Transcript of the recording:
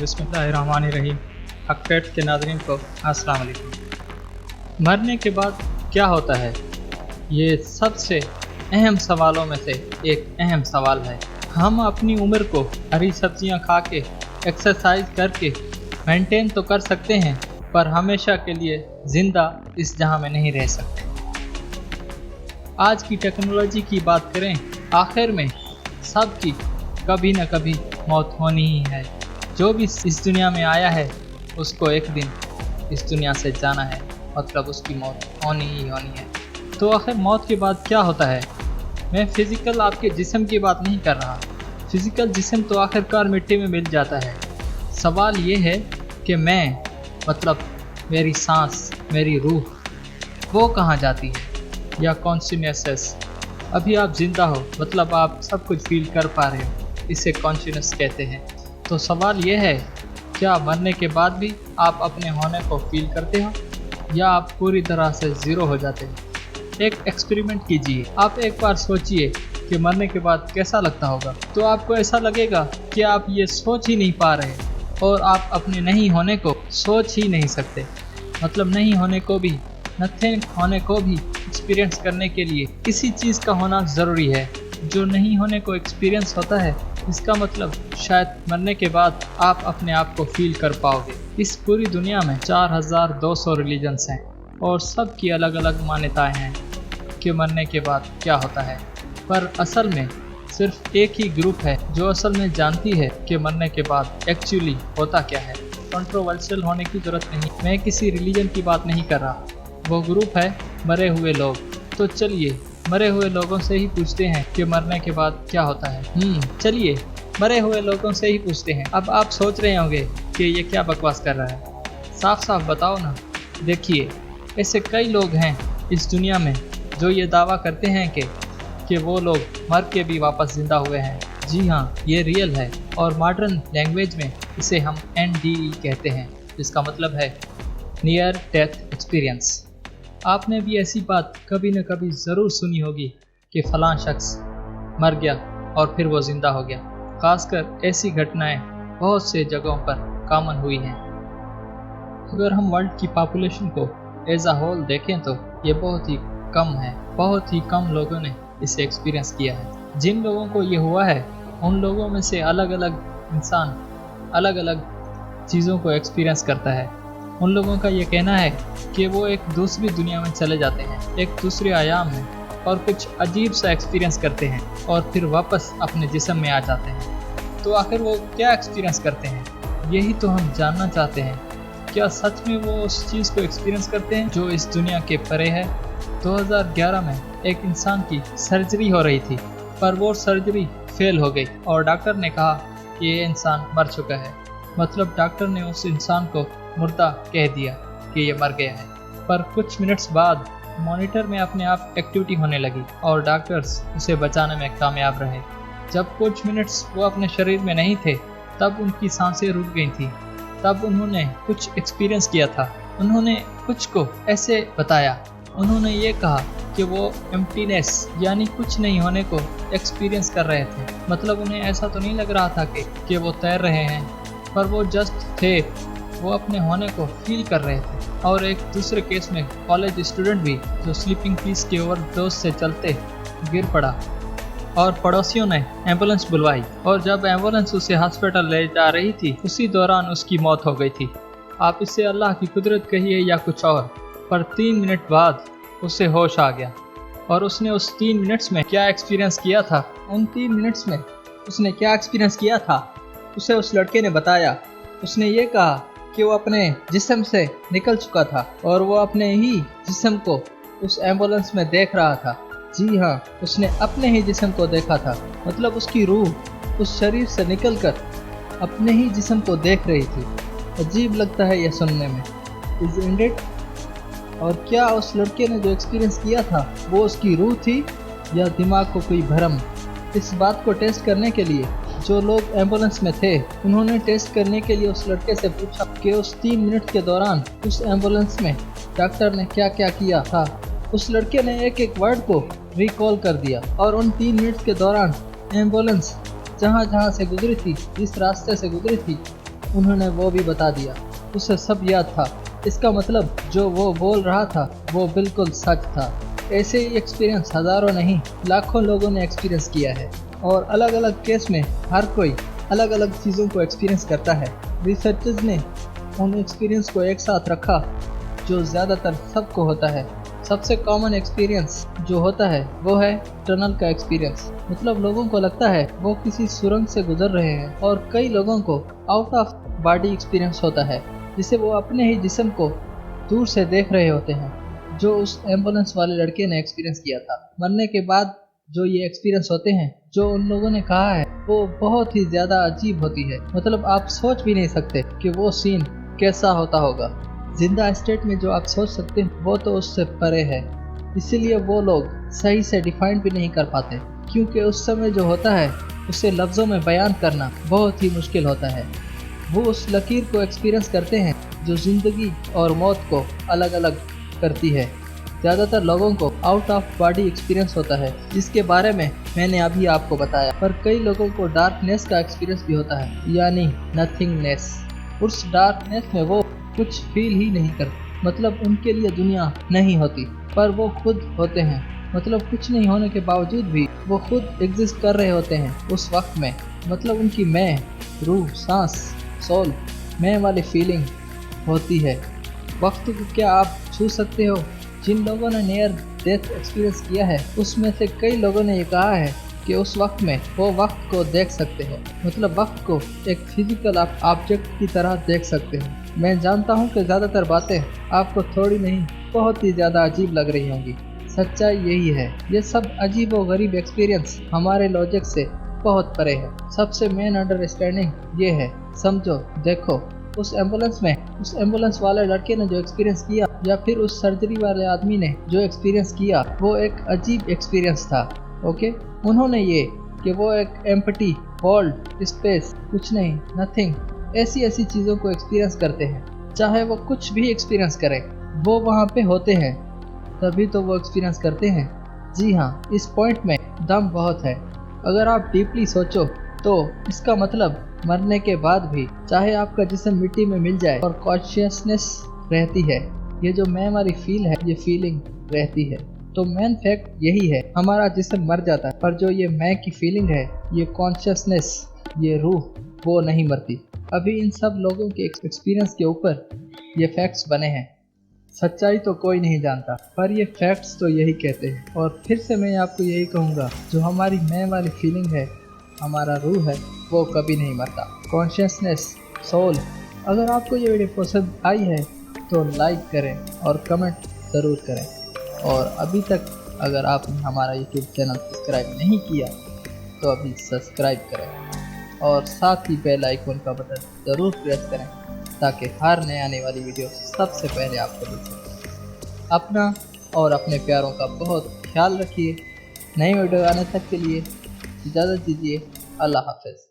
बिस्मिल्लाहिर्रहमानिर्रहीम। हक़ के नाज़रीन को अस्सलाम वालेकुम। मरने के बाद क्या होता है, ये सबसे अहम सवालों में से एक अहम सवाल है। हम अपनी उम्र को हरी सब्जियां खा के, एक्सरसाइज करके मेंटेन तो कर सकते हैं, पर हमेशा के लिए ज़िंदा इस जहां में नहीं रह सकते। आज की टेक्नोलॉजी की बात करें, आखिर में सबकी कभी न कभी मौत होनी ही है। जो भी इस दुनिया में आया है उसको एक दिन इस दुनिया से जाना है, मतलब उसकी मौत होनी ही होनी है। तो आखिर मौत के बाद क्या होता है? मैं फ़िज़िकल आपके जिस्म की बात नहीं कर रहा। फ़िज़िकल जिस्म तो आखिरकार मिट्टी में मिल जाता है। सवाल ये है कि मैं, मतलब मेरी सांस, मेरी रूह, वो कहाँ जाती है? या कॉन्शियसनेस। अभी आप ज़िंदा हो, मतलब आप सब कुछ फील कर पा रहे हो, इसे कॉन्शियसनेस कहते हैं। तो सवाल ये है, क्या मरने के बाद भी आप अपने होने को फील करते हो, या आप पूरी तरह से ज़ीरो हो जाते हो? एक एक्सपेरिमेंट कीजिए। आप एक बार सोचिए कि मरने के बाद कैसा लगता होगा। तो आपको ऐसा लगेगा कि आप ये सोच ही नहीं पा रहे, और आप अपने नहीं होने को सोच ही नहीं सकते। मतलब नहीं होने को भी, नथिंग होने को भी एक्सपीरियंस करने के लिए किसी चीज़ का होना ज़रूरी है। जो नहीं होने को एक्सपीरियंस होता है, इसका मतलब शायद मरने के बाद आप अपने आप को फील कर पाओगे। इस पूरी दुनिया में 4200 रिलीजन्स हैं, और सब की अलग अलग मान्यताएं हैं कि मरने के बाद क्या होता है। पर असल में सिर्फ एक ही ग्रुप है जो असल में जानती है कि मरने के बाद एक्चुअली होता क्या है। कंट्रोवर्शियल होने की ज़रूरत नहीं, मैं किसी रिलीजन की बात नहीं कर रहा। वो ग्रुप है मरे हुए लोग। तो चलिए मरे हुए लोगों से ही पूछते हैं कि मरने के बाद क्या होता है। चलिए मरे हुए लोगों से ही पूछते हैं। अब आप सोच रहे होंगे कि ये क्या बकवास कर रहा है, साफ साफ बताओ ना। देखिए, ऐसे कई लोग हैं इस दुनिया में जो ये दावा करते हैं कि वो लोग मर के भी वापस ज़िंदा हुए हैं। जी हाँ, ये रियल है, और मॉडर्न लैंग्वेज में इसे हम NDE कहते हैं, जिसका मतलब है नियर डेथ एक्सपीरियंस। आपने भी ऐसी बात कभी न कभी ज़रूर सुनी होगी कि फ़लाँ शख्स मर गया और फिर वो ज़िंदा हो गया। ख़ासकर ऐसी घटनाएं बहुत से जगहों पर कॉमन हुई हैं। अगर हम वर्ल्ड की पॉपुलेशन को एज अ होल देखें तो ये बहुत ही कम है। बहुत ही कम लोगों ने इसे एक्सपीरियंस किया है। जिन लोगों को ये हुआ है, उन लोगों में से अलग अलग इंसान अलग अलग चीज़ों को एक्सपीरियंस करता है। उन लोगों का ये कहना है कि वो एक दूसरी दुनिया में चले जाते हैं, एक दूसरे आयाम में, और कुछ अजीब सा एक्सपीरियंस करते हैं, और फिर वापस अपने जिस्म में आ जाते हैं। तो आखिर वो क्या एक्सपीरियंस करते हैं, यही तो हम जानना चाहते हैं। क्या सच में वो उस चीज़ को एक्सपीरियंस करते हैं जो इस दुनिया के परे है? 2011 में एक इंसान की सर्जरी हो रही थी, पर वो सर्जरी फेल हो गई, और डॉक्टर ने कहा कि ये इंसान मर चुका है। मतलब डॉक्टर ने उस इंसान को मुर्दा कह दिया कि ये मर गया है। पर कुछ मिनट्स बाद मॉनिटर में अपने आप एक्टिविटी होने लगी, और डॉक्टर्स उसे बचाने में कामयाब रहे। जब कुछ मिनट्स वो अपने शरीर में नहीं थे, तब उनकी सांसें रुक गई थी। तब उन्होंने कुछ एक्सपीरियंस किया था। उन्होंने कुछ को ऐसे बताया। उन्होंने ये कहा कि वो एम्प्टीनेस, यानी कुछ नहीं होने को एक्सपीरियंस कर रहे थे। मतलब उन्हें ऐसा तो नहीं लग रहा था कि वो तैर रहे हैं, पर वो जस्ट थे, वो अपने होने को फील कर रहे थे। और एक दूसरे केस में कॉलेज स्टूडेंट भी, जो स्लीपिंग पीस के ओवरडोज से चलते गिर पड़ा, और पड़ोसियों ने एम्बुलेंस बुलवाई, और जब एम्बुलेंस उसे हॉस्पिटल ले जा रही थी, उसी दौरान उसकी मौत हो गई थी। आप इसे अल्लाह की कुदरत कहिए या कुछ और, पर 3 मिनट बाद उसे होश आ गया। और उसने उस 3 मिनट्स में क्या एक्सपीरियंस किया था, उन 3 मिनट्स में उसने क्या एक्सपीरियंस किया था, उसे उस लड़के ने बताया। उसने ये कहा कि वो अपने जिस्म से निकल चुका था, और वो अपने ही जिस्म को उस एम्बुलेंस में देख रहा था। जी हाँ, उसने अपने ही जिस्म को देखा था। मतलब उसकी रूह उस शरीर से निकलकर अपने ही जिस्म को देख रही थी। अजीब लगता है यह सुनने में, इज़न्ट इट? और क्या उस लड़के ने जो एक्सपीरियंस किया था वो उसकी रूह थी, या दिमाग को कोई भ्रम? इस बात को टेस्ट करने के लिए जो लोग एम्बुलेंस में थे, उन्होंने टेस्ट करने के लिए उस लड़के से पूछा कि उस 3 मिनट के दौरान उस एम्बुलेंस में डॉक्टर ने क्या क्या किया था। उस लड़के ने एक एक वर्ड को रिकॉल कर दिया, और उन 3 मिनट के दौरान एम्बुलेंस जहाँ जहाँ से गुजरी थी, जिस रास्ते से गुजरी थी, उन्होंने वो भी बता दिया। उसे सब याद था। इसका मतलब जो वो बोल रहा था वो बिल्कुल सच था। ऐसे ही एक्सपीरियंस हज़ारों नहीं लाखों लोगों ने एक्सपीरियंस किया है, और अलग अलग केस में हर कोई अलग अलग चीज़ों को एक्सपीरियंस करता है। रिसर्चर्स ने उन एक्सपीरियंस को एक साथ रखा जो ज़्यादातर सबको होता है। सबसे कॉमन एक्सपीरियंस जो होता है वो है टनल का एक्सपीरियंस। मतलब लोगों को लगता है वो किसी सुरंग से गुजर रहे हैं, और कई लोगों को आउट ऑफ बॉडी एक्सपीरियंस होता है, जिसे वो अपने ही जिस्म को दूर से देख रहे होते हैं, जो उस एम्बुलेंस वाले लड़के ने एक्सपीरियंस किया था। मरने के बाद जो ये एक्सपीरियंस होते हैं, जो उन लोगों ने कहा है, वो बहुत ही ज़्यादा अजीब होती है। मतलब आप सोच भी नहीं सकते कि वो सीन कैसा होता होगा। जिंदा स्टेट में जो आप सोच सकते हैं वो तो उससे परे है। इसीलिए वो लोग सही से डिफाइन भी नहीं कर पाते, क्योंकि उस समय जो होता है उसे लफ्ज़ों में बयान करना बहुत ही मुश्किल होता है। वो उस लकीर को एक्सपीरियंस करते हैं जो ज़िंदगी और मौत को अलग अलग करती है। ज़्यादातर लोगों को आउट ऑफ बॉडी एक्सपीरियंस होता है, जिसके बारे में मैंने अभी आपको बताया, पर कई लोगों को डार्कनेस का एक्सपीरियंस भी होता है, यानी नथिंगनेस। उस डार्कनेस में वो कुछ फील ही नहीं करते। मतलब उनके लिए दुनिया नहीं होती, पर वो खुद होते हैं। मतलब कुछ नहीं होने के बावजूद भी वो खुद एग्जिस्ट कर रहे होते हैं उस वक्त में। मतलब उनकी मैं, रूह, सांस, सोल, मैं वाली फीलिंग होती है। वक्त को क्या आप छू सकते हो? जिन लोगों ने नियर डेथ एक्सपीरियंस किया है उसमें से कई लोगों ने ये कहा है कि उस वक्त में वो वक्त को देख सकते हो। मतलब वक्त को एक फिजिकल ऑब्जेक्ट की तरह देख सकते हो। मैं जानता हूँ कि ज़्यादातर बातें आपको थोड़ी नहीं बहुत ही ज़्यादा अजीब लग रही होंगी। सच्चाई यही है, ये सब अजीब और गरीब एक्सपीरियंस हमारे लॉजिक से बहुत परे है। सबसे मेन अंडरस्टैंडिंग ये है, समझो, देखो, उस एम्बुलेंस वाले लड़के ने जो एक्सपीरियंस किया, या फिर उस सर्जरी वाले आदमी ने जो एक्सपीरियंस किया, वो एक अजीब एक्सपीरियंस था। ओके, उन्होंने ये कि वो एक एम्प्टी वर्ल्ड, स्पेस, कुछ नहीं, नथिंग, ऐसी चीज़ों को एक्सपीरियंस करते हैं। चाहे वो कुछ भी एक्सपीरियंस करें, वो वहाँ पे होते हैं, तभी तो वो एक्सपीरियंस करते हैं। जी हाँ, इस पॉइंट में दम बहुत है। अगर आप डीपली सोचो तो इसका मतलब मरने के बाद भी चाहे आपका जिस्म मिट्टी में मिल जाए और कॉन्शियसनेस रहती है, ये जो मैं वाली फील है, ये फीलिंग रहती है। तो मेन फैक्ट यही है, हमारा जिस्म मर जाता है, पर जो ये मैं की फीलिंग है, ये कॉन्शियसनेस, ये रूह, वो नहीं मरती। अभी इन सब लोगों के एक्सपीरियंस के ऊपर ये फैक्ट्स बने हैं। सच्चाई तो कोई नहीं जानता, पर ये फैक्ट्स तो यही कहते हैं। और फिर से मैं आपको यही कहूँगा, जो हमारी मैं वाली फीलिंग है, हमारा रूह है, वो कभी नहीं मरता। Consciousness, soul. अगर आपको ये वीडियो पसंद आई है तो लाइक करें और कमेंट ज़रूर करें। और अभी तक अगर आपने हमारा यूट्यूब चैनल सब्सक्राइब नहीं किया तो अभी सब्सक्राइब करें, और साथ ही बेल आइकन का बटन ज़रूर प्रेस करें, ताकि हर नए आने वाली वीडियो सबसे पहले आपको मिल सके। अपना और अपने प्यारों का बहुत ख्याल रखिए। नई वीडियो आने तक के लिए इजाज़त दीजिए। अल्लाह हाफ़िज़।